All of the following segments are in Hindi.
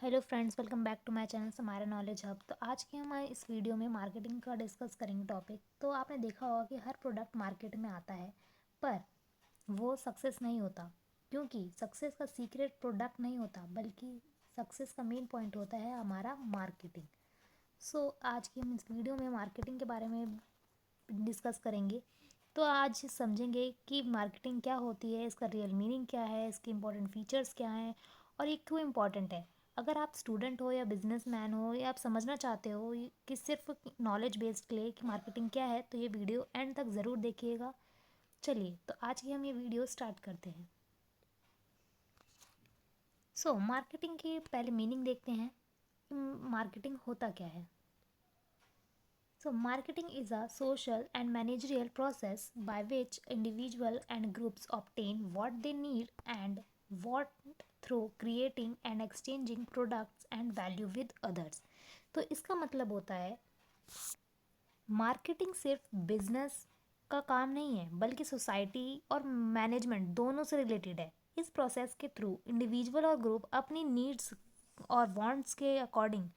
Hello friends, welcome back to my channel हमारा नॉलेज हब। तो आज के हम इस वीडियो में मार्केटिंग का डिस्कस करेंगे टॉपिक। तो आपने देखा होगा कि हर प्रोडक्ट मार्केट में आता है पर वो सक्सेस नहीं होता, क्योंकि सक्सेस का सीक्रेट प्रोडक्ट नहीं होता बल्कि सक्सेस का मेन पॉइंट होता है हमारा मार्केटिंग। आज की हम इस वीडियो में मार्केटिंग के बारे में डिस्कस करेंगे। तो आज समझेंगे कि मार्केटिंग क्या होती है, इसका रियल मीनिंग क्या है, इसके इंपॉर्टेंट फीचर्स क्या हैं और ये क्यों इम्पॉर्टेंट है। अगर आप स्टूडेंट हो या बिजनेसमैन हो या आप समझना चाहते हो कि सिर्फ नॉलेज बेस्ड के लिए कि मार्केटिंग क्या है, तो ये वीडियो एंड तक ज़रूर देखिएगा। चलिए, तो आज की हम ये वीडियो स्टार्ट करते हैं। मार्केटिंग की पहले मीनिंग देखते हैं। मार्केटिंग होता क्या है। Marketing is a social and managerial process by which individuals and groups obtain what they need and what through creating and exchanging products and value with others। तो इसका मतलब होता है मार्केटिंग सिर्फ बिजनेस का काम नहीं है बल्कि सोसाइटी और मैनेजमेंट दोनों से रिलेटेड है। इस प्रोसेस के थ्रू इंडिविजुअल और ग्रुप अपनी नीड्स और वांट्स के अकॉर्डिंग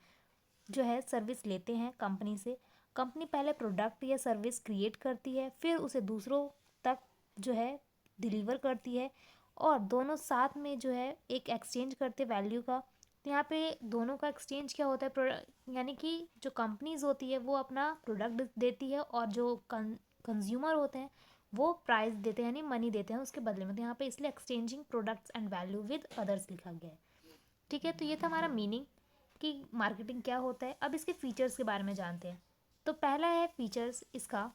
जो है सर्विस लेते हैं कंपनी से। कंपनी पहले प्रोडक्ट या सर्विस क्रिएट करती है, फिर उसे दूसरों तक जो है डिलीवर करती है और दोनों साथ में जो है एक एक्सचेंज करते वैल्यू का। तो यहाँ पे दोनों का एक्सचेंज क्या होता है, प्रोडक्ट यानी कि जो कंपनीज होती है वो अपना प्रोडक्ट देती है और जो कंज्यूमर होते हैं वो प्राइस देते हैं यानी मनी देते हैं उसके बदले में। तो यहाँ पे इसलिए exchanging products and value with others लिखा गया है। ठीक है, तो ये था हमारा मीनिंग कि मार्केटिंग क्या होता है। अब इसके फीचर्स के बारे में जानते हैं। तो पहला है फीचर्स इसका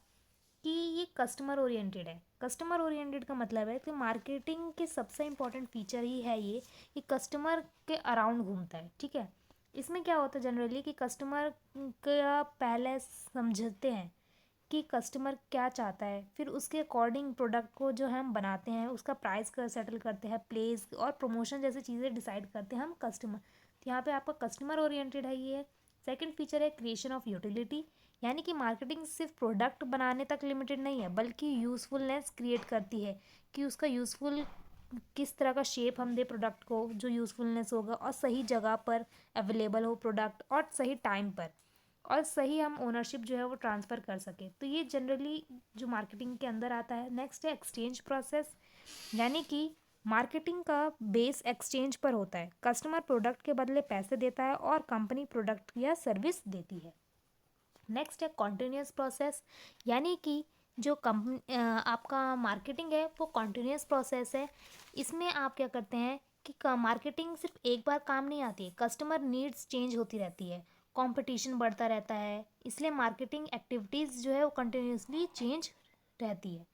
कि ये कस्टमर ओरिएंटेड है। कस्टमर ओरिएंटेड का मतलब है कि मार्केटिंग के सबसे इम्पोर्टेंट फीचर ही है ये कि कस्टमर के अराउंड घूमता है। ठीक है, इसमें क्या होता है जनरली कि कस्टमर का पहले समझते हैं कि कस्टमर क्या चाहता है, फिर उसके अकॉर्डिंग प्रोडक्ट को जो हम बनाते हैं उसका प्राइस कर सेटल करते हैं, प्लेस और प्रमोशन जैसी चीज़ें डिसाइड करते हैं हम कस्टमर। तो यहाँ पे आपका कस्टमर ओरिएंटेड है ये। सेकंड फीचर है क्रिएशन ऑफ यूटिलिटी, यानी कि मार्केटिंग सिर्फ प्रोडक्ट बनाने तक लिमिटेड नहीं है बल्कि यूज़फुलनेस क्रिएट करती है कि उसका यूज़फुल किस तरह का शेप हम दे प्रोडक्ट को जो यूज़फुलनेस होगा और सही जगह पर अवेलेबल हो प्रोडक्ट और सही टाइम पर और सही हम ओनरशिप जो है वो ट्रांसफ़र कर सके। तो ये जनरली जो मार्केटिंग के अंदर आता है। नेक्स्ट है एक्सचेंज प्रोसेस, यानी कि मार्केटिंग का बेस एक्सचेंज पर होता है। कस्टमर प्रोडक्ट के बदले पैसे देता है और कंपनी प्रोडक्ट या सर्विस देती है। नेक्स्ट है कॉन्टिन्यूस प्रोसेस, यानी कि जो आपका मार्केटिंग है वो कॉन्टिन्यूस प्रोसेस है। इसमें आप क्या करते हैं कि मार्केटिंग सिर्फ एक बार काम नहीं आती है, कस्टमर नीड्स चेंज होती रहती है, कंपटीशन बढ़ता रहता है, इसलिए मार्केटिंग एक्टिविटीज़ जो है वो कंटिन्यूसली चेंज रहती है।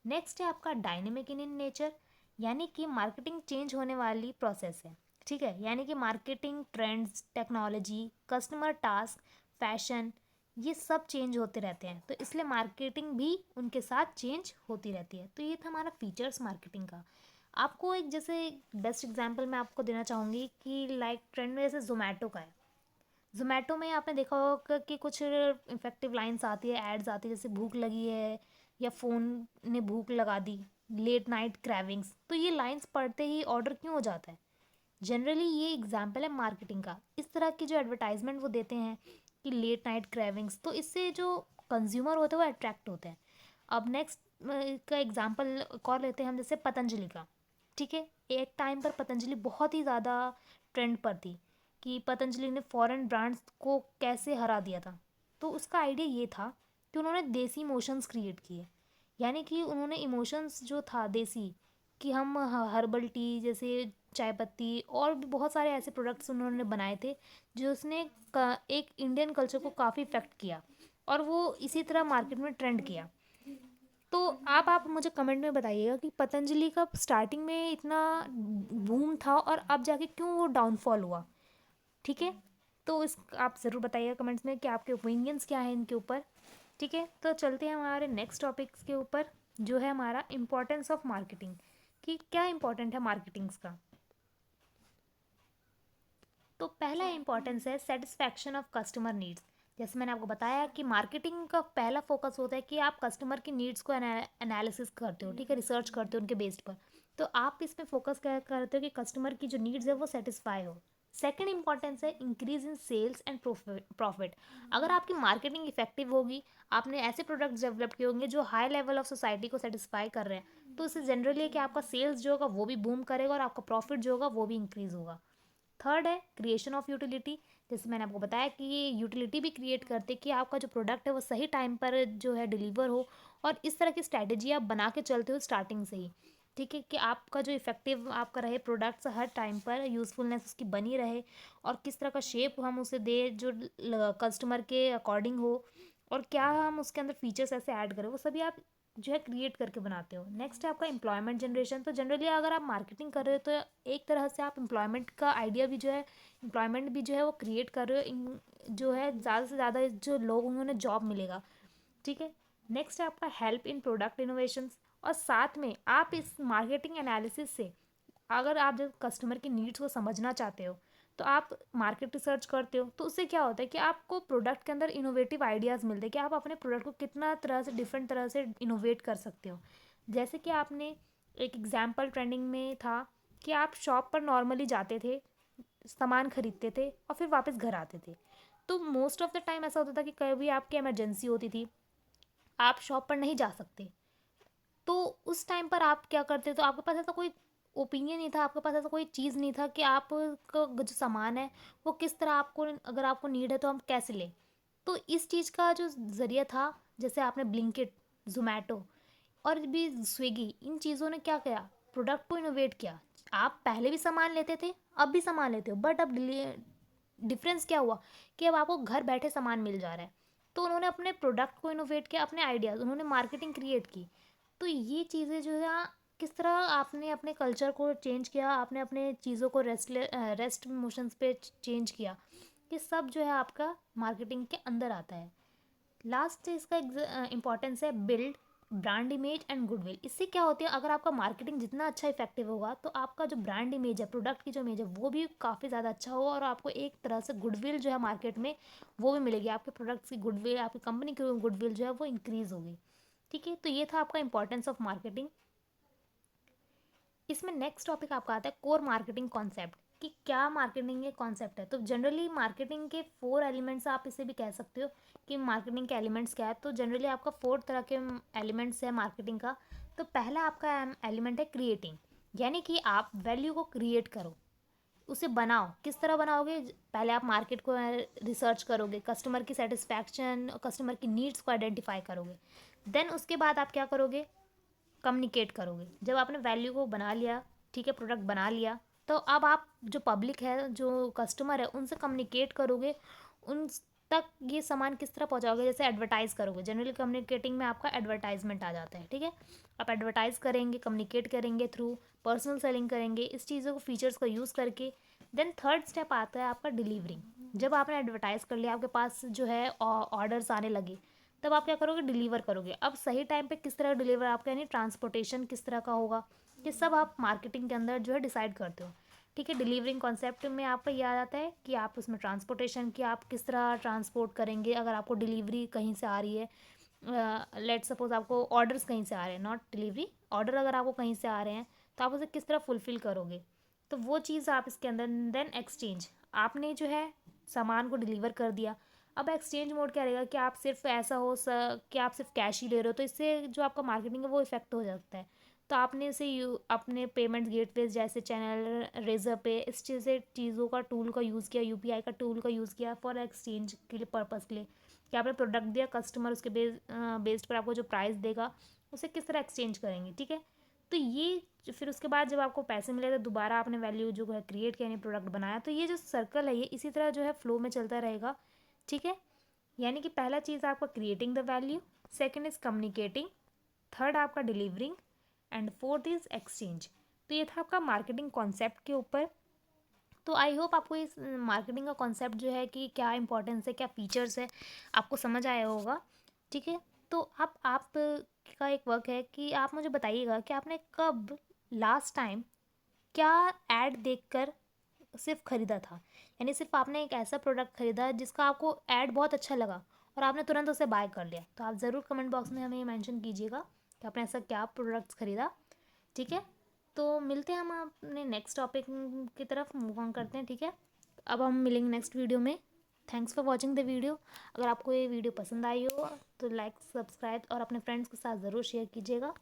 नेक्स्ट है आपका डायनेमिक इन नेचर, यानी कि मार्केटिंग चेंज होने वाली प्रोसेस है। ठीक है, यानी कि marketing trends, technology, customer task, fashion, ये सब चेंज होते रहते हैं, तो इसलिए मार्केटिंग भी उनके साथ चेंज होती रहती है। तो ये था हमारा फीचर्स मार्केटिंग का। आपको एक जैसे बेस्ट एग्जांपल मैं आपको देना चाहूँगी कि लाइक ट्रेंड में जैसे जोमेटो का है। जोमेटो में आपने देखा होगा कि कुछ इफेक्टिव लाइंस आती है, एड्स आती है, जैसे भूख लगी है या फ़ोन ने भूख लगा दी, लेट नाइट क्रेविंग्स। तो ये लाइंस पढ़ते ही ऑर्डर क्यों हो जाता है। जनरली ये एग्जाम्पल है मार्केटिंग का। इस तरह की जो एडवर्टाइजमेंट वो देते हैं कि लेट नाइट क्रेविंग्स, तो इससे जो कंज्यूमर होते हैं वो अट्रैक्ट होते हैं। अब नेक्स्ट का एग्जांपल एक और लेते हैं हम, जैसे पतंजलि का। ठीक है, एक टाइम पर पतंजलि बहुत ही ज़्यादा ट्रेंड पर थी कि पतंजलि ने फॉरेन ब्रांड्स को कैसे हरा दिया था। तो उसका आइडिया ये था कि उन्होंने देसी इमोशंस क्रिएट किए, यानी कि उन्होंने इमोशंस जो था देसी, कि हम हर्बल टी जैसे चाय पत्ती और भी बहुत सारे ऐसे प्रोडक्ट्स उन्होंने बनाए थे जो उसने एक इंडियन कल्चर को काफ़ी इफ़ेक्ट किया और वो इसी तरह मार्केट में ट्रेंड किया। तो आप मुझे कमेंट में बताइएगा कि पतंजलि का स्टार्टिंग में इतना बूम था और अब जाके क्यों वो डाउनफॉल हुआ। ठीक है, तो इस आप ज़रूर बताइएगा कमेंट्स में कि आपके ओपिनियंस क्या हैं इनके ऊपर। ठीक है, तो चलते हैं हमारे नेक्स्ट टॉपिक्स के ऊपर, जो है हमारा इम्पोर्टेंस ऑफ मार्केटिंग, कि क्या इम्पोर्टेंट है मार्केटिंग्स का। तो पहला इम्पॉर्टेंस है सेटिस्फैक्शन ऑफ कस्टमर नीड्स। जैसे मैंने आपको बताया कि मार्केटिंग का पहला फोकस होता है कि आप कस्टमर की नीड्स को एनालिसिस करते हो, ठीक है, रिसर्च करते हो उनके बेस्ड पर। तो आप इसमें फोकस क्या करते हो कि कस्टमर की जो नीड्स है वो सेटिस्फाई हो। सेकंड इंपॉर्टेंस है increase in sales and profit. अगर आपकी मार्केटिंग इफेक्टिव होगी, आपने ऐसे प्रोडक्ट्स डेवलप किए होंगे जो हाई लेवल ऑफ सोसाइटी को सेटिस्फाई कर रहे हैं, तो उससे जनरली है कि आपका सेल्स जो होगा वो भी बूम करेगा और आपका प्रॉफिट जो होगा वो भी इंक्रीज होगा। थर्ड है क्रिएशन ऑफ यूटिलिटी। जैसे मैंने आपको बताया कि ये यूटिलिटी भी क्रिएट करते कि आपका जो प्रोडक्ट है वो सही टाइम पर जो है डिलीवर हो, और इस तरह की स्ट्रैटेजी आप बना के चलते हो स्टार्टिंग से ही, ठीक है, कि आपका जो इफेक्टिव आपका रहे प्रोडक्ट्स हर टाइम पर यूज़फुलनेस उसकी बनी रहे, और किस तरह का शेप हम उसे दे जो कस्टमर के अकॉर्डिंग हो, और क्या हम उसके अंदर फीचर्स ऐसे ऐड करें, वो सभी आप जो है क्रिएट करके बनाते हो। नेक्स्ट है आपका एम्प्लॉयमेंट जनरेशन। तो जनरली अगर आप मार्केटिंग कर रहे हो तो एक तरह से आप एम्प्लॉयमेंट का आइडिया भी जो है, एम्प्लॉयमेंट भी जो है वो क्रिएट कर रहे हो, जो है ज़्यादा से ज़्यादा जो लोग होंगे उन्हें जॉब मिलेगा, ठीक है। नेक्स्ट है आपका हेल्प इन प्रोडक्ट इनोवेशंस, और साथ में आप इस मार्केटिंग एनालिसिस से, अगर आप जब कस्टमर की नीड्स को समझना चाहते हो तो आप मार्केट रिसर्च करते हो, तो उससे क्या होता है कि आपको प्रोडक्ट के अंदर इनोवेटिव आइडियाज़ मिलते हैं कि आप अपने प्रोडक्ट को कितना तरह से डिफरेंट तरह से इनोवेट कर सकते हो। जैसे कि आपने एक एग्जाम्पल ट्रेंडिंग में था कि आप शॉप पर नॉर्मली जाते थे, सामान खरीदते थे और फिर वापस घर आते थे। तो मोस्ट ऑफ द टाइम ऐसा होता था कि कभी आपकी इमरजेंसी होती थी, आप शॉप पर नहीं जा सकते, तो उस टाइम पर आप क्या करते, तो आपके पास ऐसा कोई ओपिनियन नहीं था, आपके पास ऐसा कोई चीज़ नहीं था कि आप का जो सामान है वो किस तरह आपको, अगर आपको नीड है तो हम कैसे लें। तो इस चीज़ का जो ज़रिया था, जैसे आपने ब्लिंकिट, जोमेटो और भी स्विगी, इन चीज़ों ने क्या किया, प्रोडक्ट को इनोवेट किया। आप पहले भी सामान लेते थे, अब भी सामान लेते हो, बट अब डिफरेंस क्या हुआ कि अब आपको घर बैठे सामान मिल जा रहा है। तो उन्होंने अपने प्रोडक्ट को इनोवेट किया, अपने आइडियाज़, उन्होंने मार्केटिंग क्रिएट की। तो ये चीज़ें जो है, किस तरह आपने अपने कल्चर को चेंज किया, आपने अपने चीज़ों को रेस्ट मोशंस पे चेंज किया, कि सब जो है आपका मार्केटिंग के अंदर आता है। लास्ट इसका इम्पॉर्टेंस है build brand image and goodwill. इससे क्या होती है, अगर आपका मार्केटिंग जितना अच्छा इफेक्टिव होगा तो आपका जो ब्रांड इमेज है, प्रोडक्ट की जो इमेज है, वो भी काफ़ी ज़्यादा अच्छा होगा, और आपको एक तरह से गुडविल जो है मार्केट में वो भी मिलेगी, आपके प्रोडक्ट्स की गुडविल, आपकी कंपनी की गुडविल जो है वो इंक्रीज़ होगी, ठीक है। तो ये था आपका इंपॉर्टेंस ऑफ मार्केटिंग। इसमें नेक्स्ट टॉपिक आपका आता है कोर मार्केटिंग कॉन्सेप्ट, कि क्या मार्केटिंग के कॉन्सेप्ट है। तो जनरली मार्केटिंग के 4 एलिमेंट्स आप इसे भी कह सकते हो कि मार्केटिंग के एलिमेंट्स क्या है। तो जनरली आपका 4 तरह के एलिमेंट्स है मार्केटिंग का। तो पहला आपका एलिमेंट है क्रिएटिंग, यानी कि आप वैल्यू को क्रिएट करो, उसे बनाओ। किस तरह बनाओगे, पहले आप मार्केट को रिसर्च करोगे, कस्टमर की सेटिस्फैक्शन, कस्टमर की नीड्स को आइडेंटिफाई करोगे। देन उसके बाद आप क्या करोगे, कम्युनिकेट करोगे। जब आपने वैल्यू को बना लिया, ठीक है, प्रोडक्ट बना लिया, तो अब आप जो पब्लिक है, जो कस्टमर है, उनसे कम्युनिकेट करोगे, उन तक ये सामान किस तरह पहुंचाओगे, जैसे एडवर्टाइज करोगे। जनरली कम्युनिकेटिंग में आपका एडवर्टाइजमेंट आ जाता है, ठीक है। आप एडवर्टाइज करेंगे, कम्युनिकेट करेंगे थ्रू पर्सनल सेलिंग करेंगे, इस चीज़ों को फीचर्स को यूज़ करके। देन थर्ड स्टेप आता है आपका डिलीवरिंग। जब आपने एडवर्टाइज कर लिया, आपके पास जो है ऑर्डर्स आने लगे, तब आप क्या करोगे, डिलीवर करोगे। अब सही टाइम पे किस तरह डिलीवर आपका, यानी ट्रांसपोर्टेशन किस तरह का होगा, ये सब आप मार्केटिंग के अंदर जो है डिसाइड करते हो, ठीक है। डिलीवरिंग कॉन्सेप्ट में आपका ये आ जाता है कि आप उसमें ट्रांसपोर्टेशन की, आप किस तरह ट्रांसपोर्ट करेंगे। अगर आपको डिलीवरी कहीं से आ रही है, लेट सपोज आपको ऑर्डर्स कहीं से आ रहे हैं, नॉट डिलीवरी, ऑर्डर अगर आपको कहीं से आ रहे हैं, तो आप उसे किस तरह फुलफ़िल करोगे, तो वो चीज़ आप इसके अंदर। देन एक्सचेंज, आपने जो है सामान को डिलीवर कर दिया, अब एक्सचेंज मोड क्या रहेगा कि आप सिर्फ ऐसा हो कि आप सिर्फ कैश ही ले रहे हो, तो इससे जो आपका मार्केटिंग है वो इफेक्ट हो सकता है। तो आपने इसे अपने पेमेंट गेटवेज जैसे चैनल, रेजर पे, इस चीज़ से चीज़ों का टूल का यूज़ किया, यूपीआई का टूल का यूज़ किया फॉर एक्सचेंज के लिए, पर्पज़ के लिए, कि आपने प्रोडक्ट दिया, कस्टमर उसके बेस्ड पर आपको जो प्राइस देगा उसे किस तरह एक्सचेंज करेंगे, ठीक है। तो ये फिर उसके बाद जब आपको पैसे मिले तो दोबारा आपने वैल्यू जो है क्रिएट किया, यानी प्रोडक्ट बनाया। तो ये जो सर्कल है ये इसी तरह जो है फ्लो में चलता रहेगा, ठीक है। यानी कि पहला चीज़ आपका creating the value, second is communicating, third आपका delivering, and fourth is exchange. तो ये था आपका मार्केटिंग कॉन्सेप्ट के ऊपर। तो आई होप आपको इस मार्केटिंग का कॉन्सेप्ट जो है कि क्या इंपॉर्टेंस है, क्या फीचर्स है, आपको समझ आया होगा, ठीक है। तो अब आप का एक वर्क है कि आप मुझे बताइएगा कि आपने कब लास्ट टाइम क्या ऐड देखकर सिर्फ खरीदा था, यानी सिर्फ आपने एक ऐसा प्रोडक्ट खरीदा जिसका आपको ऐड बहुत अच्छा लगा और आपने तुरंत उसे बाय कर लिया। तो आप ज़रूर कमेंट बॉक्स में हमें मेंशन कीजिएगा कि आपने ऐसा क्या प्रोडक्ट्स खरीदा, ठीक है। तो मिलते हैं हम अपने नेक्स्ट टॉपिक की तरफ मूव ऑन करते हैं, ठीक है। अब हम मिलेंगे नेक्स्ट वीडियो में। Thanks for watching the video. अगर आपको ये वीडियो पसंद आई हो तो लाइक, सब्सक्राइब और अपने फ्रेंड्स के साथ ज़रूर शेयर कीजिएगा।